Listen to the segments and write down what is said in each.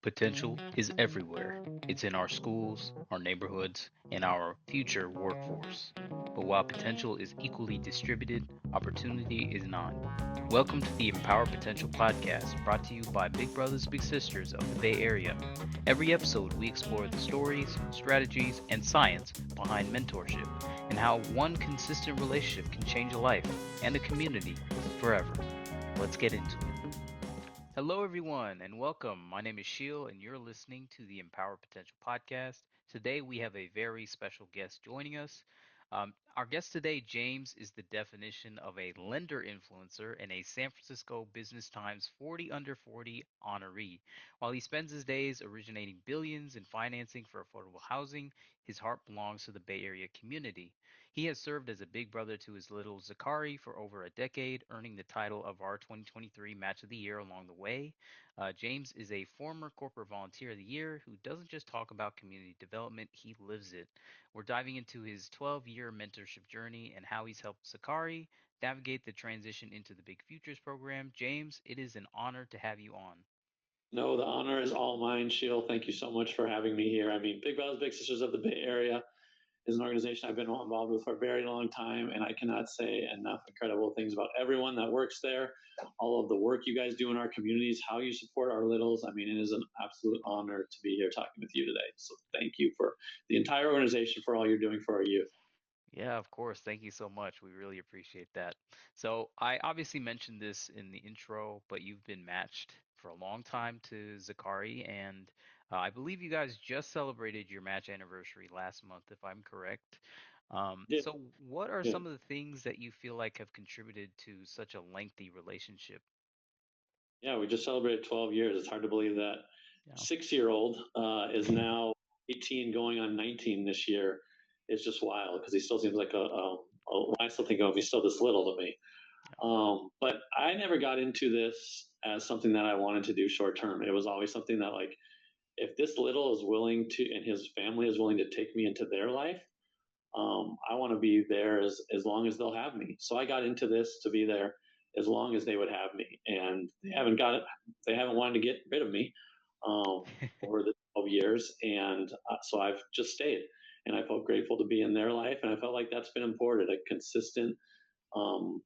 Potential is everywhere. It's in our schools, our neighborhoods, and our future workforce. But while potential is equally distributed, opportunity is not. Welcome to the Empower Potential podcast, brought to you by Big Brothers Big Sisters of the Bay Area. Every episode, we explore the stories, strategies, and science behind mentorship and how one consistent relationship can change a life and a community forever. Let's get into it. Hello, everyone, and welcome. My name is Sheil, and you're listening to the Empower Potential podcast. Today, we have a very special guest joining us. Our guest today, James, is the definition of a lender influencer and a San Francisco Business Times 40 under 40 honoree. While he spends his days originating billions in financing for affordable housing, his heart belongs to the Bay Area community. He has served as a big brother to his little Zacary for over a decade, earning the title of our 2023 Match of the Year along the way. James is a former Corporate Volunteer of the Year who doesn't just talk about community development, he lives it. We're diving into his 12-year mentorship journey and how he's helped Zacary navigate the transition into the Big Futures program. James, it is an honor to have you on. No, the honor is all mine, Sheil. Thank you so much for having me here. I mean, Big Brothers Big Sisters of the Bay Area is an organization I've been involved with for a very long time, and I cannot say enough incredible things about everyone that works there, all of the work you guys do in our communities, how you support our littles. I mean, it is an absolute honor to be here talking with you today. So thank you for the entire organization for all you're doing for our youth. Yeah, of course. Thank you so much. We really appreciate that. So, I obviously mentioned this in the intro, but you've been matched for a long time to Zakari, and I believe you guys just celebrated your match anniversary last month, if I'm correct. Yeah, So, what are yeah. some of the things that you feel like have contributed to such a lengthy relationship? Yeah, we just celebrated 12 years. It's hard to believe that Yeah. 6-year-old is now 18 going on 19 this year. It's just wild because he still seems like I still think of him, he's still this little to me. But I never got into this as something that I wanted to do short term. It was always something that, like, if this little is willing to, and his family is willing to take me into their life, I want to be there as long as they'll have me. So I got into this to be there as long as they would have me, and they haven't wanted to get rid of me over the 12 years, and so I've just stayed, and I felt grateful to be in their life, and I felt like that's been important, a consistent um,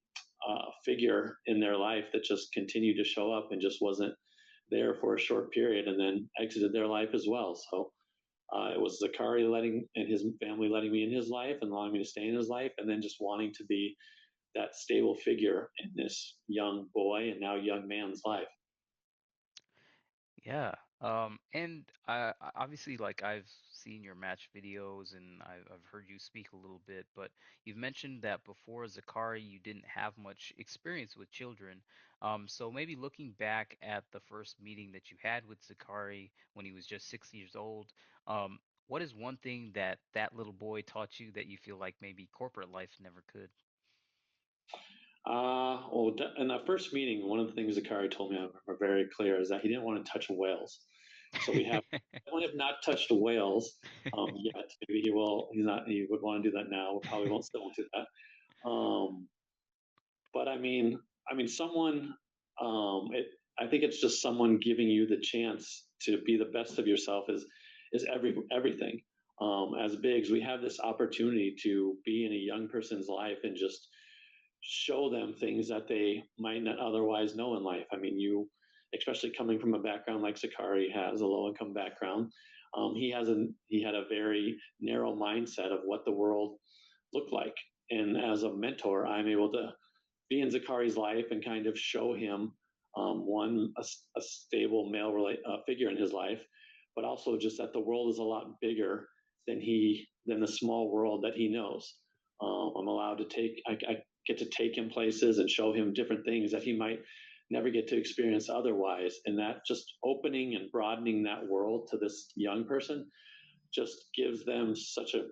figure in their life that just continued to show up and just wasn't there for a short period and then exited their life as well. So it was Zacary letting and his family letting me in his life and allowing me to stay in his life, and then just wanting to be that stable figure in this young boy and now young man's life. Yeah. And obviously, like I've seen your match videos and I've heard you speak a little bit, but you've mentioned that before Zakari, you didn't have much experience with children. So maybe looking back at the first meeting that you had with Zakari when he was just 6 years old, um, what is one thing that that little boy taught you that you feel like maybe corporate life never could? In that first meeting, one of the things Zacary told me I remember very clear is that he didn't want to touch whales. So we have not touched whales yet. Maybe he will. He's not. He would want to do that now. We probably won't still do that. But someone. It. I think it's just someone giving you the chance to be the best of yourself is everything. As bigs, we have this opportunity to be in a young person's life and just show them things that they might not otherwise know in life. I mean, especially coming from a background like Sakari has, a low income background, he had a very narrow mindset of what the world looked like. And as a mentor, I'm able to be in Zakari's life and kind of show him a stable figure in his life, but also just that the world is a lot bigger than the small world that he knows. I'm allowed to I get to take him places and show him different things that he might never get to experience otherwise. And that just opening and broadening that world to this young person just gives them such a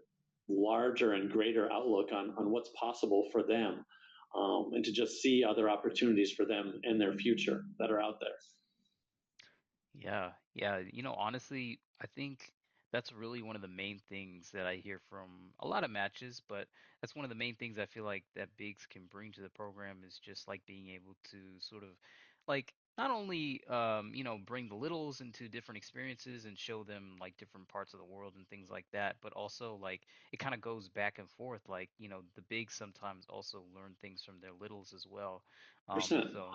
larger and greater outlook on what's possible for them, and to just see other opportunities for them in their future that are out there. Yeah, yeah. Honestly, I think that's really one of the main things that I hear from a lot of matches, but that's one of the main things I feel like that Bigs can bring to the program is just like being able to sort of like not only bring the littles into different experiences and show them like different parts of the world and things like that, but also like it kind of goes back and forth. Like, the bigs sometimes also learn things from their littles as well. Percent. So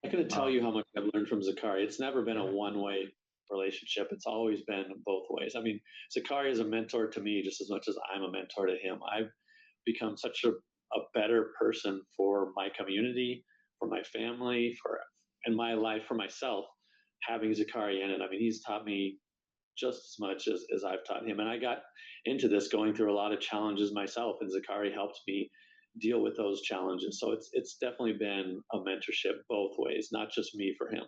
I couldn't tell you um, how much I've learned from Zacary. It's never been a yeah, one-way relationship. It's always been both ways. I mean, Zacary is a mentor to me just as much as I'm a mentor to him. I've become such a better person for my community, for my family, for in my life, for myself, having Zacary in it. I mean, he's taught me just as much as I've taught him. And I got into this going through a lot of challenges myself, and Zacary helped me deal with those challenges. So it's definitely been a mentorship both ways, not just me for him.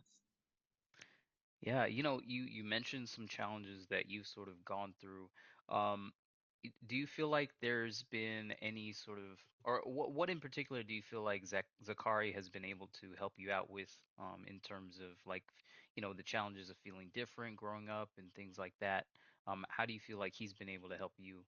yeah, you mentioned some challenges that you've sort of gone through. Um, do you feel like there's been any sort of, or what in particular do you feel like Zakari has been able to help you out with, in terms of like, the challenges of feeling different growing up and things like that? How do you feel like he's been able to help you?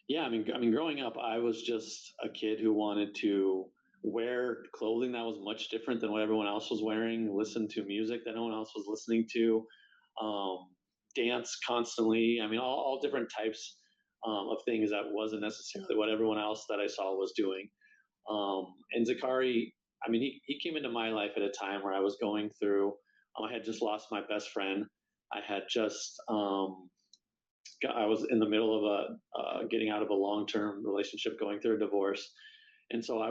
Yeah, I mean, growing up, I was just a kid who wanted to wear clothing that was much different than what everyone else was wearing, listen to music that no one else was listening to, um, dance constantly. I mean, all different types of things that wasn't necessarily what everyone else that I saw was doing. And Zacary, I mean, he came into my life at a time where I was going through. I had just lost my best friend. I had just I was in the middle of a getting out of a long term relationship, going through a divorce, and so I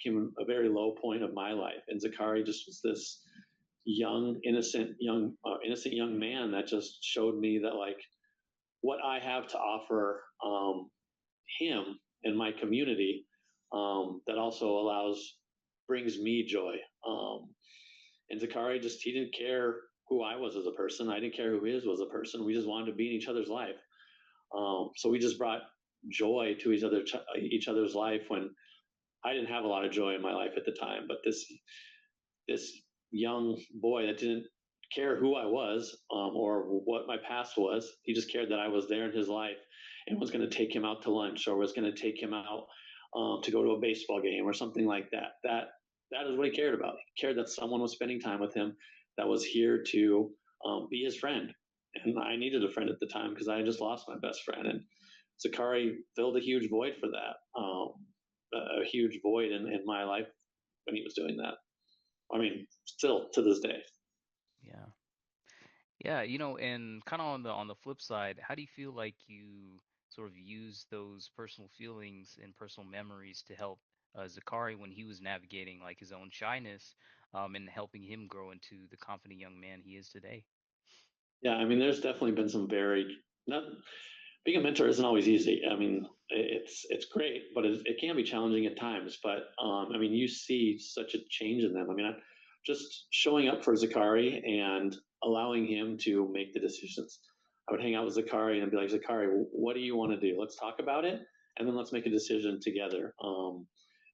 came a very low point of my life, and Zacary just was this innocent young man that just showed me that like what I have to offer him and my community that also brings me joy. And Zacary just he didn't care who I was as a person. I didn't care who his was a person. We just wanted to be in each other's life. So we just brought joy to each other's life when I didn't have a lot of joy in my life at the time. But this young boy that didn't care who I was or what my past was, he just cared that I was there in his life and was going to take him out to lunch or was going to take him out to go to a baseball game or something like that. That is what he cared about. He cared that someone was spending time with him that was here to be his friend. And I needed a friend at the time because I had just lost my best friend. And Zacary filled a huge void for that, a huge void in my life when he was doing that. I mean, still to this day. Yeah. Yeah, and kind of on the flip side, how do you feel like you sort of use those personal feelings and personal memories to help Zakari when he was navigating like his own shyness, and helping him grow into the confident young man he is today? Yeah, I mean, there's definitely been some very not being a mentor isn't always easy. I mean, it's great, but it can be challenging at times. But I mean, you see such a change in them. I mean, just showing up for Zacary and allowing him to make the decisions. I would hang out with Zacary and be like, Zacary, what do you want to do? Let's talk about it, and then let's make a decision together.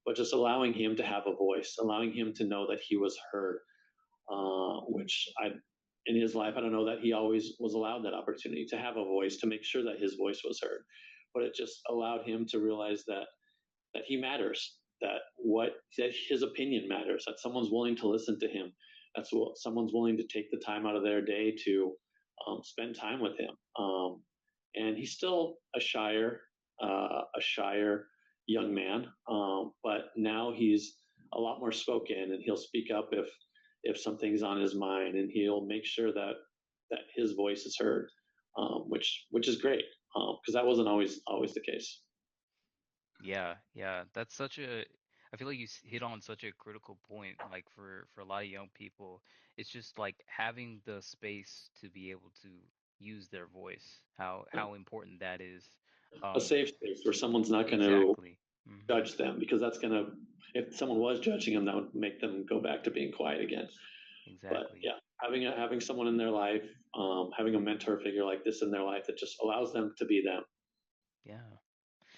But just allowing him to have a voice, allowing him to know that he was heard, which I in his life, I don't know that he always was allowed that opportunity to have a voice, to make sure that his voice was heard. But it just allowed him to realize that he matters, that his opinion matters, that someone's willing to listen to him, that's what someone's willing to take the time out of their day to spend time with him. And he's still a shyer young man, but now he's a lot more spoken, and he'll speak up if something's on his mind, and he'll make sure that his voice is heard, which is great because that wasn't always the case. Yeah, yeah, that's such a. I feel like you hit on such a critical point. Like for a lot of young people, it's just like having the space to be able to use their voice. How important that is. A Um, safe space where someone's not going to exactly. Hmm. judge them, because that's going to if someone was judging them, that would make them go back to being quiet again. But Exactly. yeah, having someone in their life, having a mentor figure like this in their life that just allows them to be them, Yeah.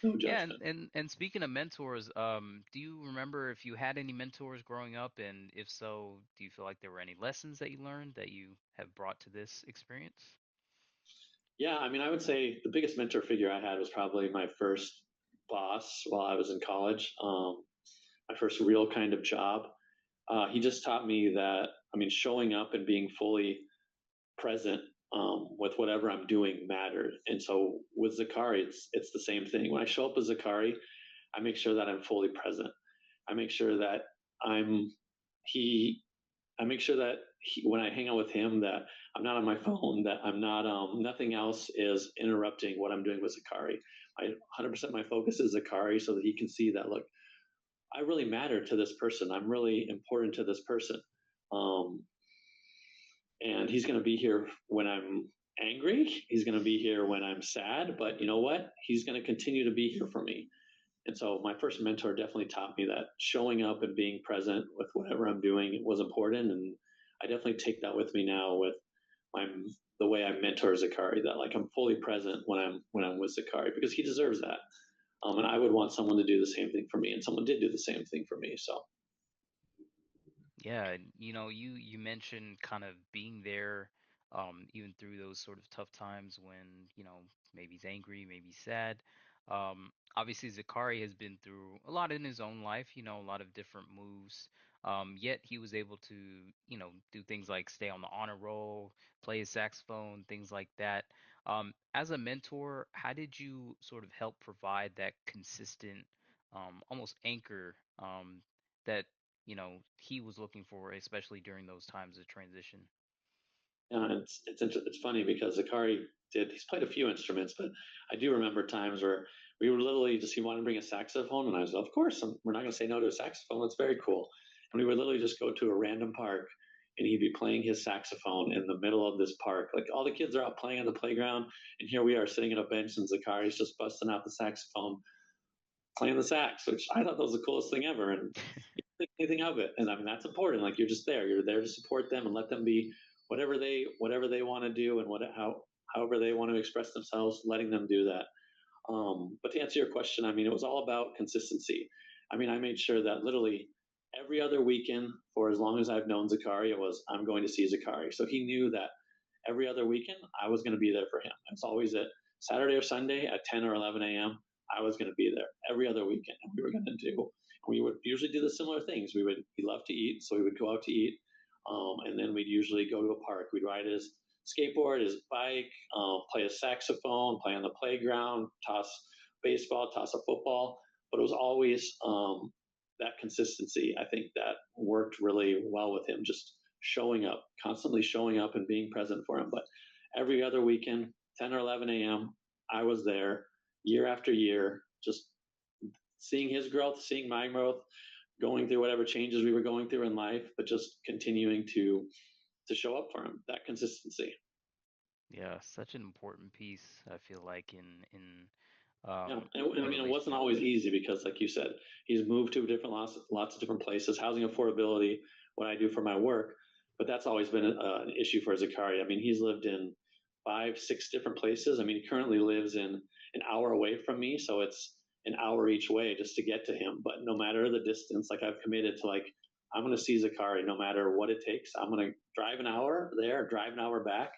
no Yeah, and, judgment. and and speaking of mentors, do you remember if you had any mentors growing up, and if so, do you feel like there were any lessons that you learned that you have brought to this experience? Yeah, I mean, I would say the biggest mentor figure I had was probably my first boss while I was in college. My first real kind of job. He just taught me that, I mean, showing up and being fully present with whatever I'm doing mattered. And so with Zacary, it's the same thing. When I show up as Zacary, I make sure that I'm fully present. I make sure that I'm he. I make sure that when I hang out with him, that I'm not on my phone, that I'm not nothing else is interrupting what I'm doing with Zacary. I 100% my focus is Zacary, so that he can see that, look, I really matter to this person. I'm really important to this person. Um, and he's going to be here when I'm angry. He's going to be here when I'm sad. But you know what? He's going to continue to be here for me. And so my first mentor definitely taught me that showing up and being present with whatever I'm doing was important. And I definitely take that with me now with my the way I mentor Zacary. That like I'm fully present when I'm with Zacary because he deserves that. And I would want someone to do the same thing for me, and someone did do the same thing for me. So Yeah, and you mentioned kind of being there, even through those sort of tough times when, maybe he's angry, maybe he's sad. Obviously, Zakari has been through a lot in his own life, a lot of different moves. Yet he was able to, do things like stay on the honor roll, play his saxophone, things like that. As a mentor, how did you sort of help provide that consistent, almost anchor, that he was looking for, especially during those times of transition. it's funny because Zacary he's played a few instruments, but I do remember times where we were literally just he wanted to bring a saxophone, and I was of course we're not going to say no to a saxophone. It's very cool, and we would literally just go to a random park, and he'd be playing his saxophone in the middle of this park. Like all the kids are out playing on the playground, and here we are sitting at a bench, and Zachary's just busting out the saxophone, playing the sax, which I thought that was the coolest thing ever. And you don't think anything of it. And I mean, that's important. Like you're just there. You're there to support them and let them be whatever they want to do and however they want to express themselves, letting them do that. But to answer your question, I mean, it was all about consistency. I mean, I made sure that literally every other weekend for as long as I've known Zacary, it was I'm going to see Zacary. So he knew that every other weekend I was going to be there for him. It's always at Saturday or Sunday at 10 or 11 a.m. I was going to be there every other weekend. And we were going to do, we would usually do the similar things. He loved to eat, so we would go out to eat. And then we'd usually go to a park. We'd ride his skateboard, his bike, play a saxophone, play on the playground, toss baseball, toss a football. But it was always that consistency. I think that worked really well with him, just showing up, constantly showing up and being present for him. But every other weekend, 10 or 11 a.m., I was there year after year, just seeing his growth, seeing my growth, going through whatever changes we were going through in life, but just continuing to show up for him. That consistency. Yeah, such an important piece, I feel like, in Yeah, and a I mean, it wasn't relationship. always easy because, like you said, he's moved to different lots of different places. Housing affordability, what I do for my work, but that's always been an issue for Zacary. I mean, he's lived in 5, 6 different places. I mean, he currently lives in an hour away from me, so it's an hour each way just to get to him. But no matter the distance, like I've committed to, like I'm going to see Zacary no matter what it takes. I'm going to drive an hour there, drive an hour back,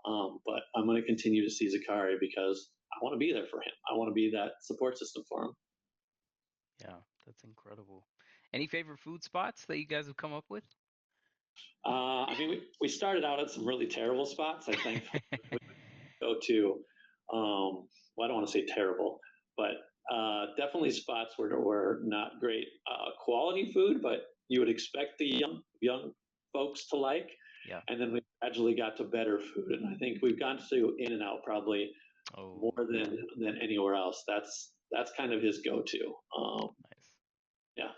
but I'm going to continue to see Zacary because I want to be there for him. I want to be that support system for him. Yeah, that's incredible. Any favorite food spots that you guys have come up with? I mean, we started out at some really terrible spots. I think we go to, well, I don't want to say terrible, but definitely spots where were not great quality food, but you would expect the young folks to like. Yeah. And then we gradually got to better food, and I think we've gone to In and Out probably more Oh, than anywhere else. That's kind of his go-to. nice. Yeah,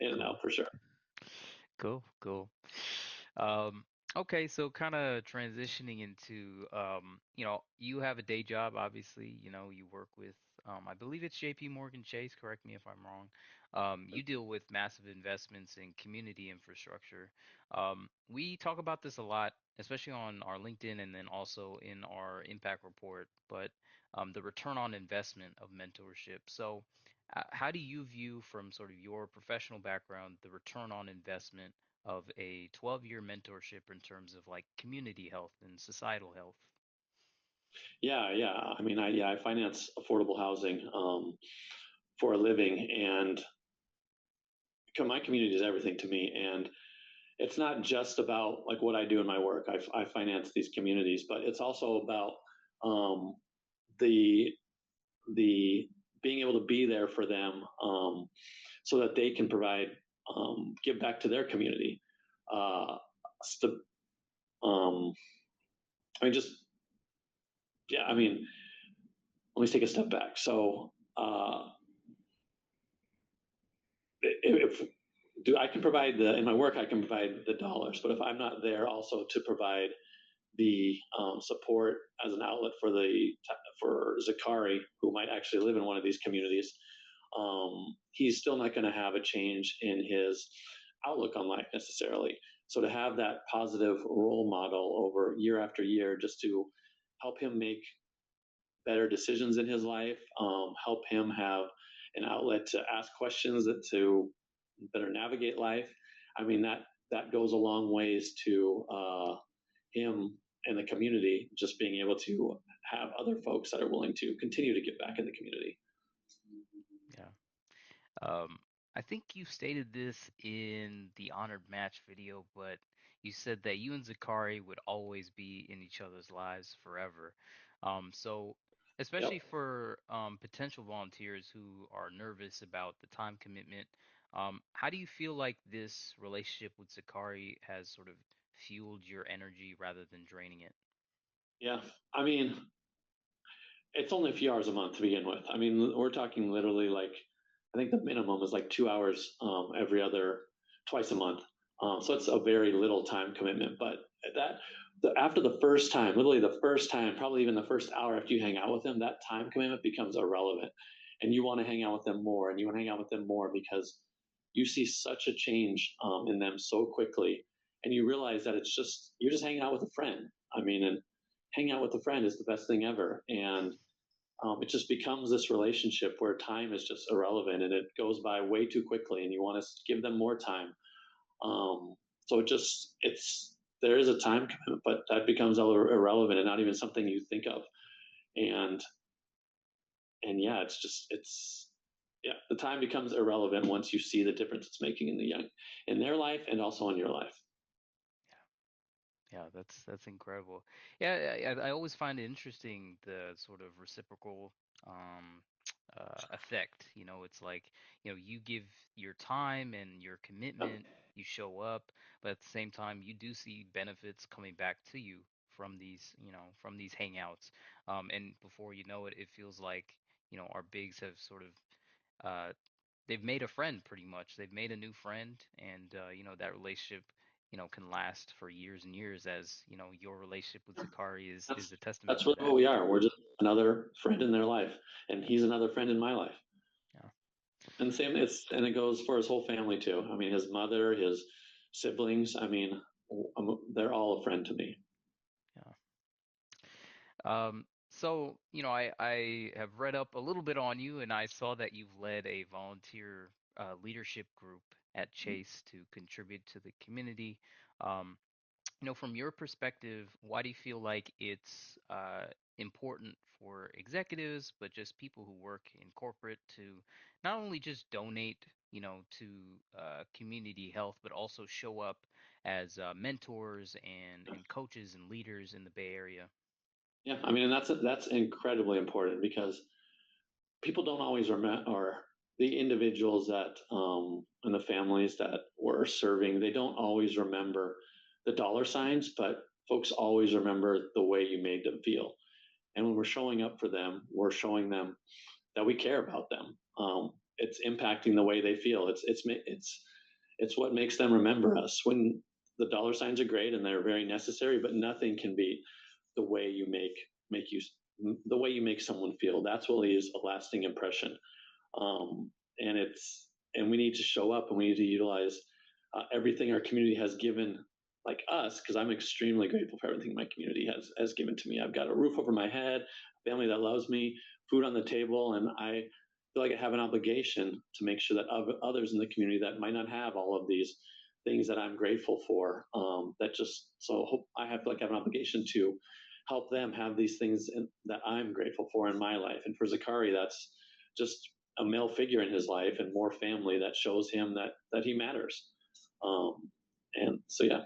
In and Cool. Out for sure. Cool, cool. Um, okay, so kind of transitioning into, you have a day job, obviously, you work with, I believe it's JP Morgan Chase, correct me if I'm wrong. You deal with massive investments in community infrastructure. We talk about this a lot, especially on our LinkedIn and then also in our impact report, but the return on investment of mentorship. So, how do you view, from sort of your professional background, the return on investment of a 12-year mentorship in terms of like community health and societal health? Yeah. I mean, I finance affordable housing for a living, and my community is everything to me, and it's not just about like what I do in my work. I finance these communities, but it's also about um, the the being able to be there for them, so that they can provide, give back to their community. Uh, st- um, I mean, just yeah. I mean, let me take a step back. So, if do I can provide the in my work, I can provide the dollars, but if I'm not there also to provide the support as an outlet for Zacary, who might actually live in one of these communities, he's still not going to have a change in his outlook on life necessarily. So to have that positive role model over year after year, just to help him make better decisions in his life, help him have an outlet to ask questions, that to better navigate life. I mean, that goes a long ways to him and the community just being able to have other folks that are willing to continue to give back in the community. Yeah. Um, I think you stated this in the honored match video, but you said that you and Zakari would always be in each other's lives forever. So especially Yep. for potential volunteers who are nervous about the time commitment, how do you feel like this relationship with Zakari has sort of fueled your energy rather than draining it? Yeah. I mean, it's only a few hours a month to begin with. I mean, we're talking literally like, I think the minimum is like 2 hours twice a month. So it's a very little time commitment. But that, after the first time, literally the first time, probably even the first hour after you hang out with them, that time commitment becomes irrelevant. And you want to hang out with them more, and you want to hang out with them more because you see such a change in them so quickly. And you realize that you're just hanging out with a friend. I mean, and hanging out with a friend is the best thing ever. And it just becomes this relationship where time is just irrelevant and it goes by way too quickly, and you want to give them more time. So it's there is a time commitment, but that becomes irrelevant and not even something you think of. And yeah, it's yeah, the time becomes irrelevant once you see the difference it's making in the young, in their life and also in your life. Yeah, that's incredible. Yeah, I always find it interesting the sort of reciprocal um, effect. It's like, you give your time and your Yep. commitment, you show up, but at the same time, you do see benefits coming back to you from these hangouts. And before you know it, it feels like, our bigs have sort of they've made a friend pretty much. They've made a new friend, and that relationship, can last for years and years. As your relationship with Zakari is that's a testament that's to really what that. we are. We're just another friend in their life, and he's another friend in my life. Yeah, And same, and it goes for his whole family too. I mean, his mother, his siblings. I mean, they're all a friend to me. yeah. So, I have read up a little bit on you, and I saw that you've led a volunteer leadership group at Chase to contribute to the community. Um, from your perspective, why do you feel like it's important for executives, but just people who work in corporate to not only just donate, to community health, but also show up as mentors and coaches and leaders in the Bay Area? Yeah, I mean, and that's incredibly important because people don't always remember, or the individuals that and the families that we're serving, they don't always remember the dollar signs, but folks always remember the way you made them feel. And when we're showing up for them, we're showing them that we care about them. It's impacting the way they feel. It's what makes them remember us. When the dollar signs are great and they're very necessary, but nothing can beat the way you make you the way you make someone feel. That's what leaves a lasting impression. Um, and we need to show up and we need to utilize everything our community has given, like us, because I'm extremely grateful for everything my community has given to me. I've got a roof over my head, a family that loves me, food on the table, and I feel like I have an obligation to make sure that others in the community that might not have all of these things that I'm grateful for, that just so hope I have like have an obligation to help them have these things that I'm grateful for in my life. And for Zacary, that's just a male figure in his life and more family that shows him that he matters. Um, and so yeah.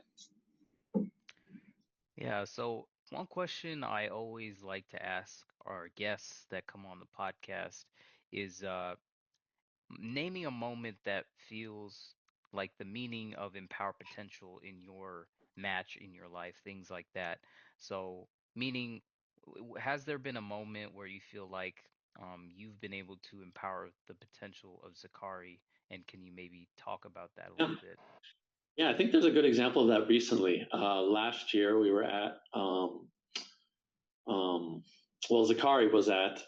Yeah, so one question I always like to ask our guests that come on the podcast is naming a moment that feels like the meaning of empower potential in your match in your life, things like that. So, meaning, has there been a moment where you feel like you've been able to empower the potential of Zacary, and can you maybe talk about that a Yeah. little bit? Yeah, I think there's a good example of that recently. Last year, we were at, um, well, Zacary was at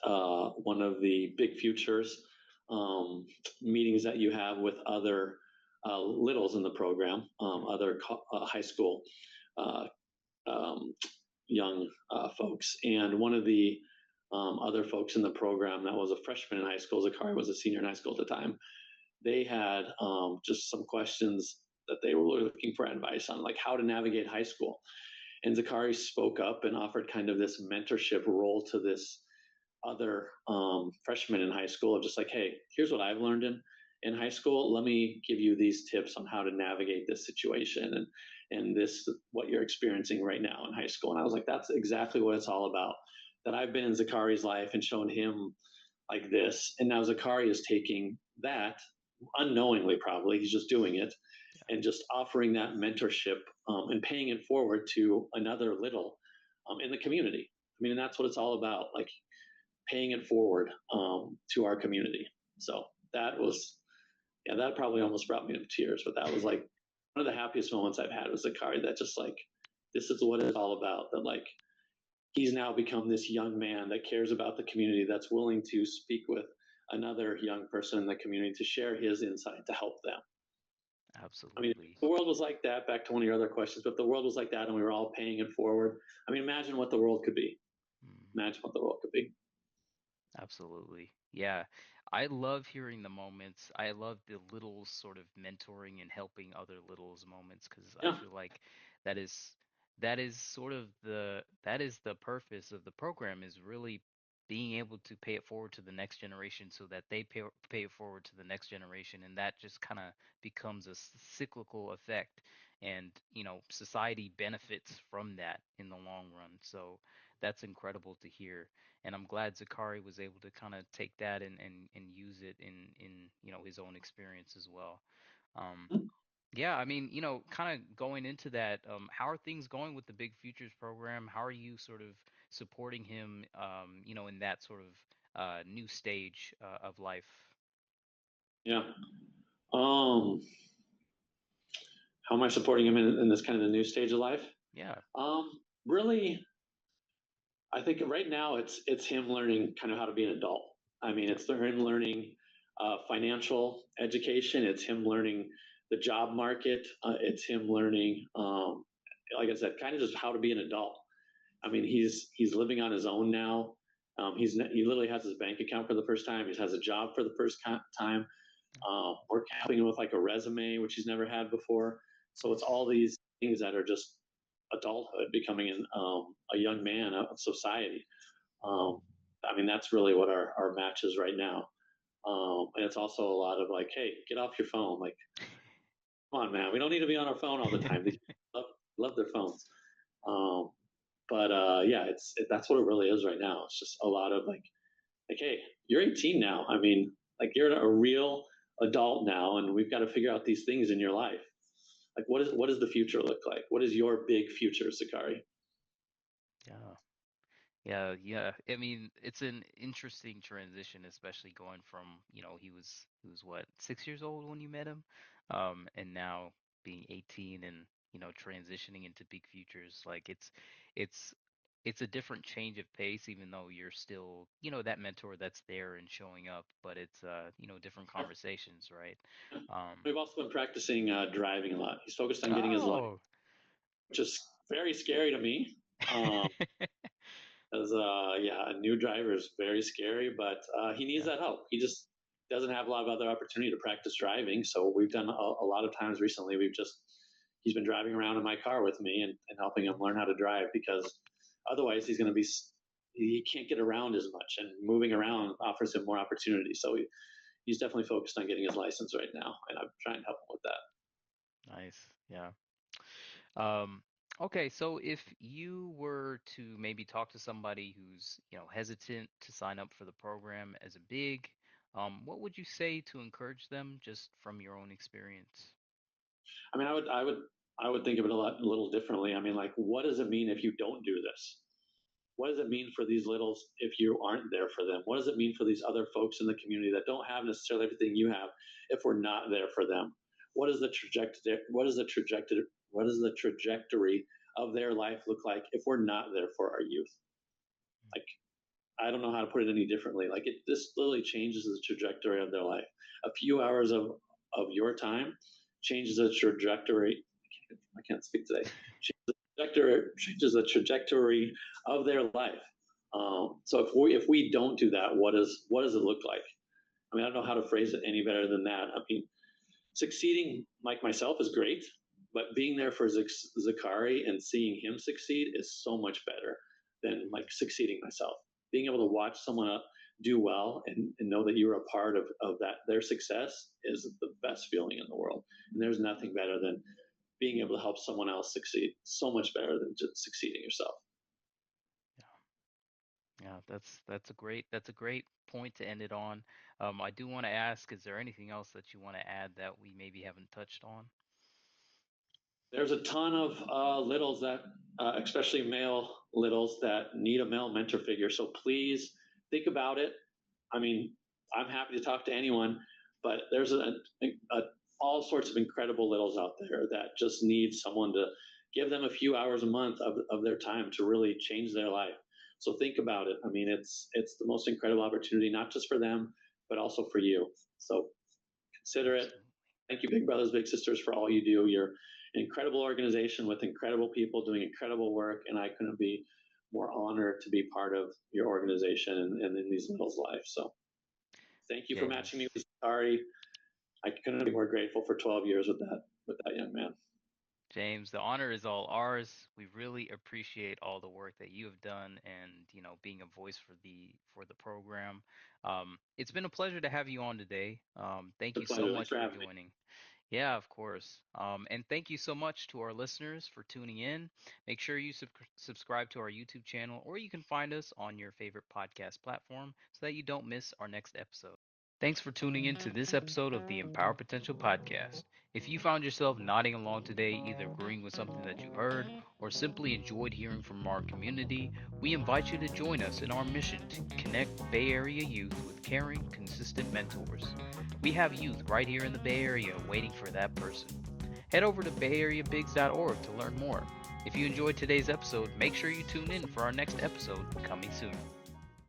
one of the Big Futures um, meetings that you have with other littles in the program, other high school uh, um, young folks. And one of the other folks in the program that was a freshman in high school, Zacary was a senior in high school at the time, they had just some questions that they were looking for advice on, like how to navigate high school. And Zacary spoke up and offered kind of this mentorship role to this other freshman in high school of just like, hey, here's what I've learned in high school. Let me give you these tips on how to navigate this situation and this what you're experiencing right now in high school. And I was like, that's exactly what it's all about. That I've been in Zachary's life and shown him like this, and now Zacary is taking that unknowingly, probably he's just doing it and just offering that mentorship and paying it forward to another little in the community. I mean, and that's what it's all about, like paying it forward to our community. So that was, yeah, that probably almost brought me to tears, but that was like one of the happiest moments I've had with Zacary. That just like, this is what it's all about. That like he's now become this young man that cares about the community, that's willing to speak with another young person in the community to share his insight to help them. I mean, Absolutely. if the world was like that, back to one of your other questions, but if the world was like that and we were all paying it forward, I mean, imagine what the world could be. Mm. Imagine what the world could be. Absolutely. Yeah. I love hearing the moments. I love the little sort of mentoring and helping other littles moments because I Yeah. feel like that is that is sort of the purpose of the program is really being able to pay it forward to the next generation so that they pay it forward to the next generation and that just kind of becomes a cyclical effect and society benefits from that in the long run. So that's incredible to hear and I'm glad Zacary was able to kind of take that and use it in his own experience as well. Um, yeah, I mean, kind of going into that, how are things going with the Big Futures program? How are you sort of supporting him, in that sort of new stage of life? Yeah. Um, how am I supporting him in this kind of the new stage of life? Yeah. Um, Really, I think right now it's him learning kind of how to be an adult. I mean, Yeah. it's him learning financial education. It's him learning the job market. It's him learning, like I said, kind of just how to be an adult. I mean, he's living on his own now. He literally has his bank account for the first time. He has a job for the first time. We're helping him with like a resume, which he's never had before. So it's Nice. all these things that are just adulthood, becoming a young man of society. Um, I mean, that's really what our match is right now. And it's also a lot of like, hey, get off your phone. Like, come on, man, we don't need to be on our phone all the time. They love their phones. Um, but yeah, that's what it really is right now. It's just a lot of like, hey, you're 18 now. I mean, like you're a real adult now, and we've got to figure out these things in your life. Like, what does the future look like? What is your big future, Zacary? Yeah. Yeah, yeah. I mean, it's an interesting transition, especially going from, he was what, 6 years old when you met him, and now being 18 and, transitioning into big futures. Like it's it's a different change of pace, even though you're still, that mentor that's there and showing up, but it's different conversations, right? Um, We've also been practicing driving a lot. He's focused on getting his license, oh, which is very scary to me. Um, as yeah, a new driver is very scary, but he needs yeah, that help. He just doesn't have a lot of other opportunity to practice driving. So we've done a lot of times recently. He's been driving around in my car with me and helping him learn how to drive because otherwise he can't get around as much, and moving around offers him more opportunity. So he's definitely focused on getting his license right now, and I'm trying to help him with that. Nice. Yeah. Um, okay, so if you were to maybe talk to somebody who's, hesitant to sign up for the program as a big, what would you say to encourage them just from your own experience? I mean, I would think of it a little differently. I mean, like, what does it mean if you don't do this? What does it mean for these littles if you aren't there for them? What does it mean for these other folks in the community that don't have necessarily everything you have if we're not there for them? What is the trajectory? What is the trajectory? What does the trajectory of their life look like if we're not there for our youth? Like, I don't know how to put it any differently. Like, this literally changes the trajectory of their life. A few hours of your time changes the trajectory. I can't speak today. Changes the trajectory of their life. So if we don't do that, what does it look like? I mean, I don't know how to phrase it any better than that. I mean, succeeding like myself is great, but being there for Zacary and seeing him succeed is so much better than like succeeding myself. Being able to watch someone do well and know that you're a part of that their success is the best feeling in the world. And there's nothing better than being able to help someone else succeed. So much better than just succeeding yourself. Yeah, that's a great point to end it on. I do want to ask, is there anything else that you want to add that we maybe haven't touched on? There's a ton of littles that, especially male littles, that need a male mentor figure. So please think about it. I mean, I'm happy to talk to anyone, but there's all sorts of incredible littles out there that just need someone to give them a few hours a month of their time to really change their life. So think about it. I mean, it's the most incredible opportunity, not just for them, but also for you. So consider it. Absolutely. Thank you, Big Brothers, Big Sisters, for all you do. You're an incredible organization with incredible people doing incredible work, and I couldn't be more honored to be part of your organization and in these littles' lives. So thank you for matching me James. with Zacary. I couldn't be more grateful for 12 years with that young man. James, the honor is all ours. We really appreciate all the work that you have done and, being a voice for the program. It's been a pleasure to have you on today. Thank It's you a so pleasure. Thanks much for for having me. joining. Yeah, of course. And thank you so much to our listeners for tuning in. Make sure you subscribe to our YouTube channel, or you can find us on your favorite podcast platform so that you don't miss our next episode. Thanks for tuning in to this episode of the Empower Potential Podcast. If you found yourself nodding along today, either agreeing with something that you heard or simply enjoyed hearing from our community, we invite you to join us in our mission to connect Bay Area youth with caring, consistent mentors. We have youth right here in the Bay Area waiting for that person. Head over to bayareabigs.org to learn more. If you enjoyed today's episode, make sure you tune in for our next episode coming soon.